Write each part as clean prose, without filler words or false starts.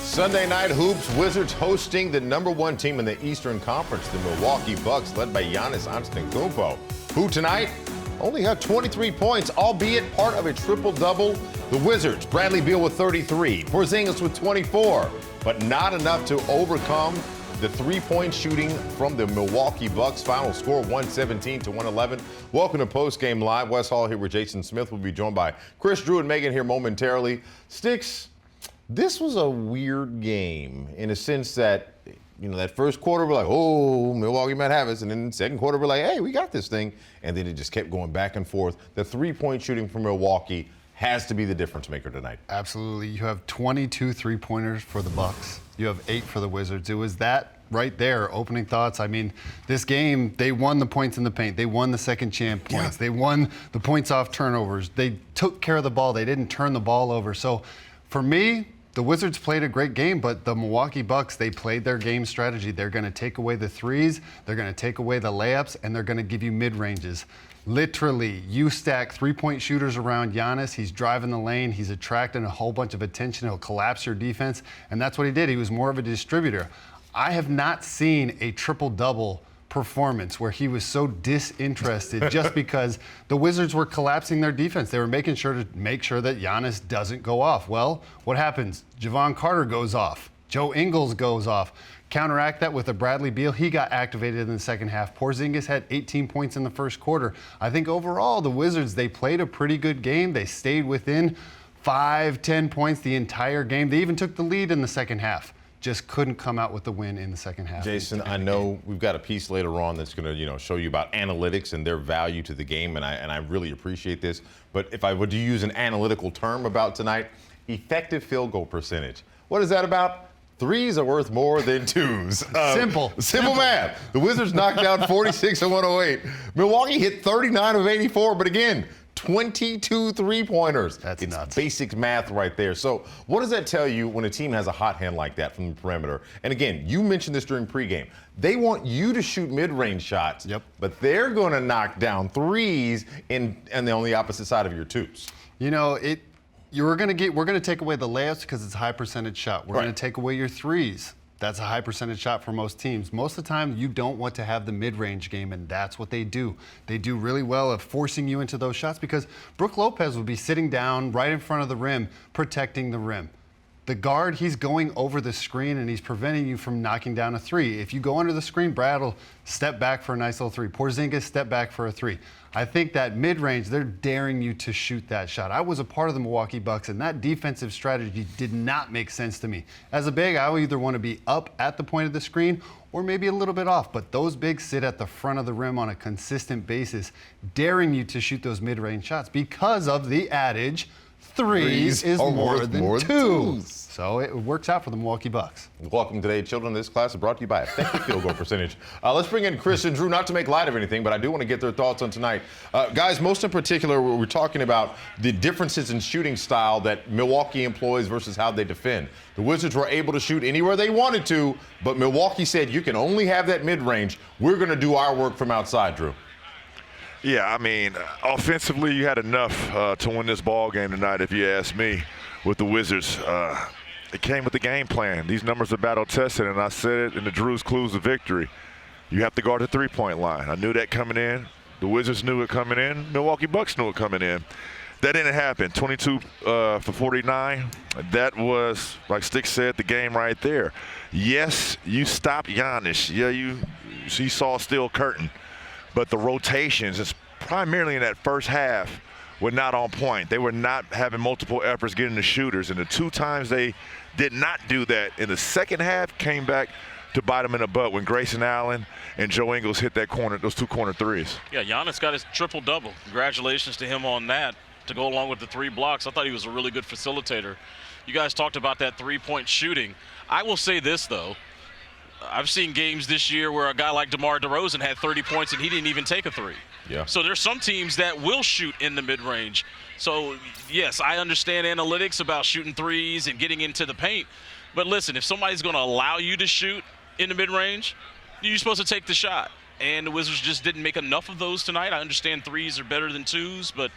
Sunday night hoops, Wizards hosting the #1 team in the Eastern Conference, the Milwaukee Bucks, led by Giannis Antetokounmpo, who tonight only had 23 points, albeit part of a triple-double. The Wizards, Bradley Beal with 33, Porzingis with 24, but not enough to overcome the three-point shooting from the Milwaukee Bucks. Final score 117-111. Welcome to Postgame Live. Wes Hall here with Jason Smith. We'll be joined by Chris, Drew, and Megan here momentarily. Sticks, this was a weird game in a sense that, that first quarter we're like, oh, Milwaukee might have us. And then the second quarter we're like, hey, we got this thing. And then it just kept going back and forth. The three-point shooting from Milwaukee has to be the difference maker tonight. Absolutely. You have 22 three-pointers for the Bucks. You have 8 for the Wizards. It was that right there. Opening thoughts. I mean, this game, they won the points in the paint. They won the second chance points. Yeah. They won the points off turnovers. They took care of the ball. They didn't turn the ball over. So for me, the Wizards played a great game, but the Milwaukee Bucks, they played their game strategy. They're going to take away the threes, they're going to take away the layups, and they're going to give you mid-ranges. Literally, you stack three-point shooters around Giannis. He's driving the lane. He's attracting a whole bunch of attention. He'll collapse your defense, and that's what he did. He was more of a distributor. I have not seen a triple-double performance where he was so disinterested just because the Wizards were collapsing their defense. They were making sure that Giannis doesn't go off. Well, what happens? Javon Carter goes off. Joe Ingles goes off. Counteract that with a Bradley Beal. He got activated in the second half. Porzingis had 18 points in the first quarter. I think overall the Wizards, they played a pretty good game. They stayed within 5-10 points the entire game. They even took the lead in the second half. Just couldn't come out with the win in the second half. Jason, I know we've got a piece later on that's going to, show you about analytics and their value to the game, and I really appreciate this. But if I were to use an analytical term about tonight, effective field goal percentage. What is that about? Threes are worth more than twos. Simple math. The Wizards knocked down 46 of 108. Milwaukee hit 39 of 84, but again, 22 three-pointers. That's nuts. Basic math right there. So what does that tell you when a team has a hot hand like that from the perimeter? And again, you mentioned this during pregame. They want you to shoot mid-range shots, but they're going to knock down threes and they're on the opposite side of your twos. We're going to take away the layups because it's a high percentage shot. We're going to take away your threes. That's a high percentage shot for most teams. Most of the time, you don't want to have the mid-range game, and that's what they do. They do really well at forcing you into those shots because Brook Lopez will be sitting down right in front of the rim, protecting the rim. The guard, he's going over the screen, and he's preventing you from knocking down a three. If you go under the screen, Brad will step back for a nice little three. Porzingis, step back for a three. I think that mid-range, they're daring you to shoot that shot. I was a part of the Milwaukee Bucks, and that defensive strategy did not make sense to me. As a big, I would either want to be up at the point of the screen or maybe a little bit off, but those bigs sit at the front of the rim on a consistent basis, daring you to shoot those mid-range shots because of the adage, threes is more than twos. So it works out for the Milwaukee Bucks. Welcome today, children. This class is brought to you by effective field goal percentage. Let's bring in Chris and Drew, not to make light of anything, but I do want to get their thoughts on tonight. Guys, most in particular, we're talking about the differences in shooting style that Milwaukee employs versus how they defend. The Wizards were able to shoot anywhere they wanted to, but Milwaukee said you can only have that mid-range. We're going to do our work from outside, Drew. Yeah, I mean, offensively, you had enough to win this ball game tonight, if you ask me, with the Wizards. It came with the game plan. These numbers are battle-tested, and I said it in the Drew's Clues of Victory. You have to guard the three-point line. I knew that coming in. The Wizards knew it coming in. Milwaukee Bucks knew it coming in. That didn't happen. 22 for 49. That was, like Stick said, the game right there. Yes, you stopped Giannis. Yeah, you saw Steel Curtain. But the rotations, primarily in that first half, were not on point. They were not having multiple efforts getting the shooters. And the two times they did not do that in the second half came back to bite them in the butt when Grayson Allen and Joe Ingles hit those two corner threes. Yeah, Giannis got his triple-double. Congratulations to him on that to go along with the 3 blocks. I thought he was a really good facilitator. You guys talked about that three-point shooting. I will say this, though. I've seen games this year where a guy like DeMar DeRozan had 30 points and he didn't even take a three. Yeah. So there's some teams that will shoot in the mid-range. So, yes, I understand analytics about shooting threes and getting into the paint. But listen, if somebody's going to allow you to shoot in the mid-range, you're supposed to take the shot. And the Wizards just didn't make enough of those tonight. I understand threes are better than twos, but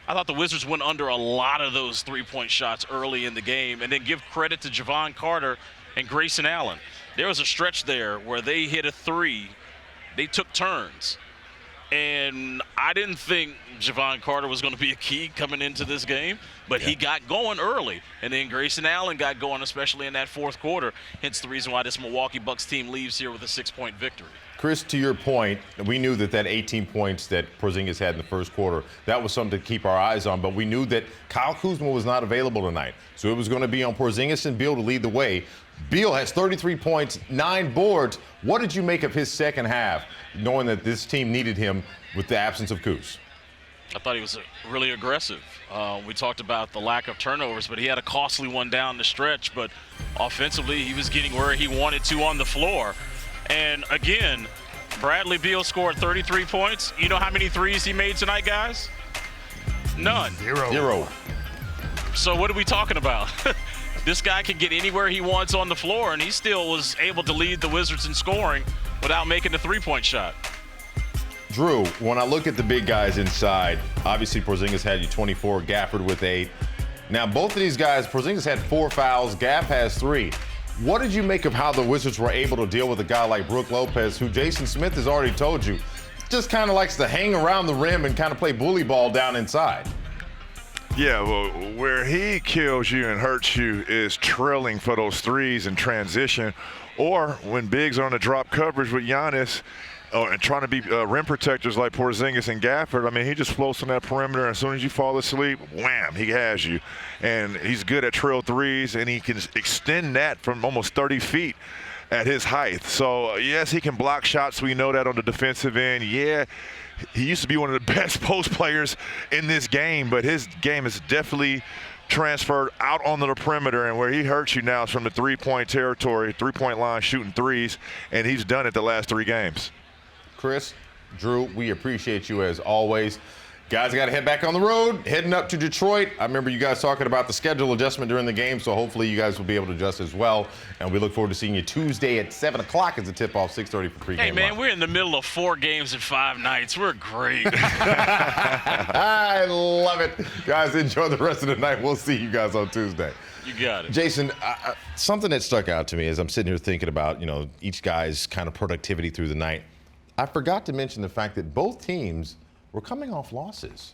I thought the Wizards went under a lot of those three-point shots early in the game, and then give credit to Javon Carter and Grayson Allen. There was a stretch there where they hit a three. They took turns. And I didn't think Javon Carter was going to be a key coming into this game, but he got going early. And then Grayson Allen got going, especially in that fourth quarter. Hence the reason why this Milwaukee Bucks team leaves here with a 6-point victory. Chris, to your point, we knew that 18 points that Porzingis had in the first quarter, that was something to keep our eyes on. But we knew that Kyle Kuzma was not available tonight. So it was going to be on Porzingis and Beal to lead the way. Beal has 33 points, 9 boards. What did you make of his second half, knowing that this team needed him with the absence of Kuz? I thought he was really aggressive. We talked about the lack of turnovers, but he had a costly one down the stretch. But offensively, he was getting where he wanted to on the floor. And again, Bradley Beal scored 33 points. You know how many threes he made tonight, guys? None. Zero. So what are we talking about? This guy can get anywhere he wants on the floor, and he still was able to lead the Wizards in scoring without making the three-point shot. Drew, when I look at the big guys inside, obviously Porzingis had you 24, Gafford with 8. Now, both of these guys, Porzingis had 4 fouls, Gaff has 3. What did you make of how the Wizards were able to deal with a guy like Brook Lopez, who Jason Smith has already told you, just kind of likes to hang around the rim and kind of play bully ball down inside? Yeah, well, where he kills you and hurts you is trailing for those threes in transition, or when bigs are on the drop coverage with Giannis and trying to be rim protectors like Porzingis and Gafford. I mean, he just floats on that perimeter, and as soon as you fall asleep, wham, he has you. And he's good at trail threes, and he can extend that from almost 30 feet at his height. So, yes, he can block shots. We know that on the defensive end. Yeah, he used to be one of the best post players in this game, but his game is definitely transferred out on the perimeter, and where he hurts you now is from the three-point territory, three-point line, shooting threes, and he's done it the last 3 games. Chris, Drew, we appreciate you as always. Guys, got to head back on the road, heading up to Detroit. I remember you guys talking about the schedule adjustment during the game, so hopefully you guys will be able to adjust as well. And we look forward to seeing you Tuesday at 7 o'clock as the tip-off, 6:30 for pregame. Hey, man, lunch. we're in the middle of 4 games in 5 nights. We're great. I love it. Guys, enjoy the rest of the night. We'll see you guys on Tuesday. You got it. Jason, something that stuck out to me as I'm sitting here thinking about, each guy's kind of productivity through the night. I forgot to mention the fact that both teams were coming off losses.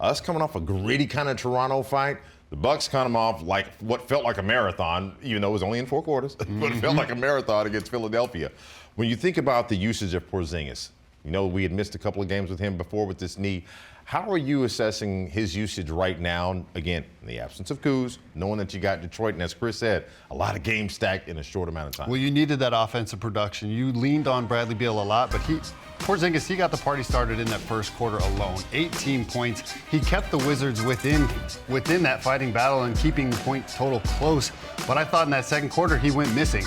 Us coming off a gritty kind of Toronto fight. The Bucks coming off like what felt like a marathon, even though it was only in 4 quarters, but it felt like a marathon against Philadelphia. When you think about the usage of Porzingis, we had missed a couple of games with him before with this knee. How are you assessing his usage right now? Again, in the absence of Kuz, knowing that you got Detroit, and as Chris said, a lot of games stacked in a short amount of time. Well, you needed that offensive production. You leaned on Bradley Beal a lot, but Porzingis, he got the party started in that first quarter alone. 18 points. He kept the Wizards within that fighting battle and keeping the point total close. But I thought in that second quarter he went missing.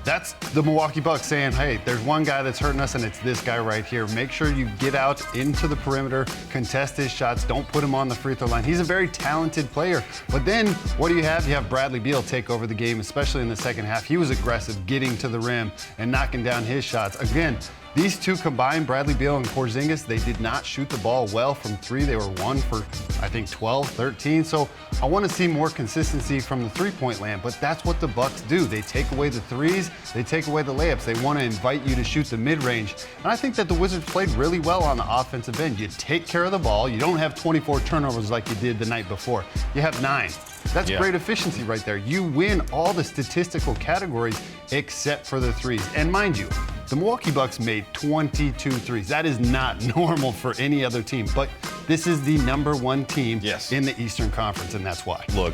That's the Milwaukee Bucks saying, hey, there's one guy that's hurting us, and it's this guy right here. Make sure you get out into the perimeter, contest his shots, don't put him on the free throw line. He's a very talented player. But then what do you have? You have Bradley Beal take over the game, especially in the second half. He was aggressive, getting to the rim and knocking down his shots. Again, these two combined, Bradley Beal and Porzingis, they did not shoot the ball well from 3. They were 1 for, I think, 12, 13. So I want to see more consistency from the three-point land, but that's what the Bucks do. They take away the threes, they take away the layups. They want to invite you to shoot the mid-range. And I think that the Wizards played really well on the offensive end. You take care of the ball. You don't have 24 turnovers like you did the night before. You have 9. That's great efficiency right there. You win all the statistical categories except for the threes. And mind you, the Milwaukee Bucks made 22 threes. That is not normal for any other team, but this is the #1 team in the Eastern Conference, and that's why. Look,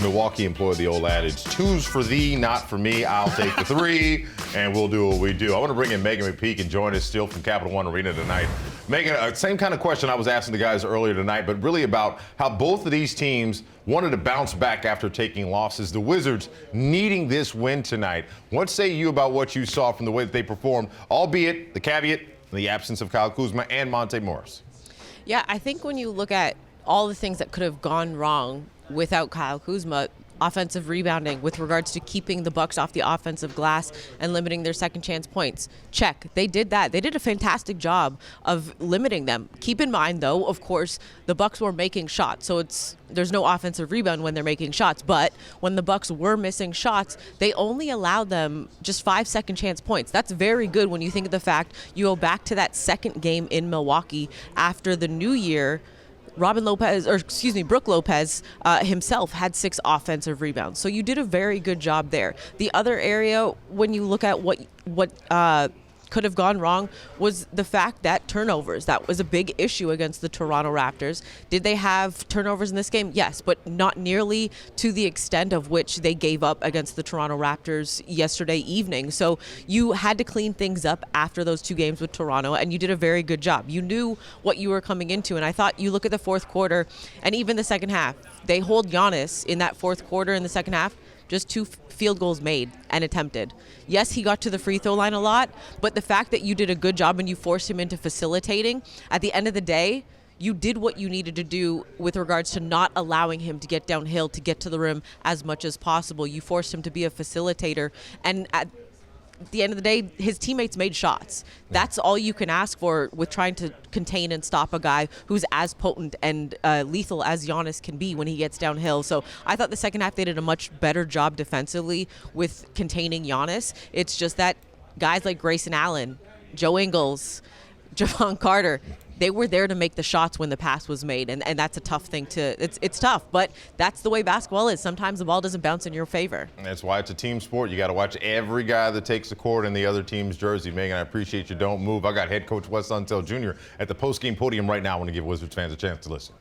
Milwaukee employed the old adage, 2's for thee, not for me. I'll take the 3, and we'll do what we do. I want to bring in Megan McPeak and join us still from Capital One Arena tonight. Megan, same kind of question I was asking the guys earlier tonight, but really about how both of these teams wanted to bounce back after taking losses. The Wizards needing this win tonight. What say you about what you saw from the way that they performed, albeit the caveat, the absence of Kyle Kuzma and Monte Morris? Yeah, I think when you look at all the things that could have gone wrong without Kyle Kuzma, offensive rebounding with regards to keeping the Bucks off the offensive glass and limiting their second chance points. Check. They did that. They did a fantastic job of limiting them. Keep in mind, though, of course, the Bucks were making shots, so there's no offensive rebound when they're making shots. But when the Bucks were missing shots, they only allowed them just 5 second chance points. That's very good when you think of the fact you go back to that second game in Milwaukee after the new year. Brook Lopez himself had 6 offensive rebounds. So you did a very good job there. The other area, when you look at what could have gone wrong, was the fact that turnovers. That was a big issue against the Toronto Raptors. Did they have turnovers in this game? Yes, but not nearly to the extent of which they gave up against the Toronto Raptors yesterday evening. So you had to clean things up after those 2 games with Toronto, and you did a very good job. You knew what you were coming into, and I thought you look at the fourth quarter and even the second half. They hold Giannis in that fourth quarter in the second half, just 2 field goals made and attempted. Yes, he got to the free throw line a lot, but the fact that you did a good job and you forced him into facilitating, at the end of the day, you did what you needed to do with regards to not allowing him to get downhill, to get to the rim as much as possible. You forced him to be a facilitator, and at the end of the day, his teammates made shots. That's all you can ask for with trying to contain and stop a guy who's as potent and lethal as Giannis can be when he gets downhill. So I thought the second half they did a much better job defensively with containing Giannis. It's just that guys like Grayson Allen, Joe Ingles, Javon Carter, they were there to make the shots when the pass was made, and that's a tough thing it's tough, but that's the way basketball is. Sometimes the ball doesn't bounce in your favor. And that's why it's a team sport. You got to watch every guy that takes the court in the other team's jersey. Megan, I appreciate you. Don't move. I got head coach Wes Hall Jr. at the post-game podium right now. I want to give Wizards fans a chance to listen.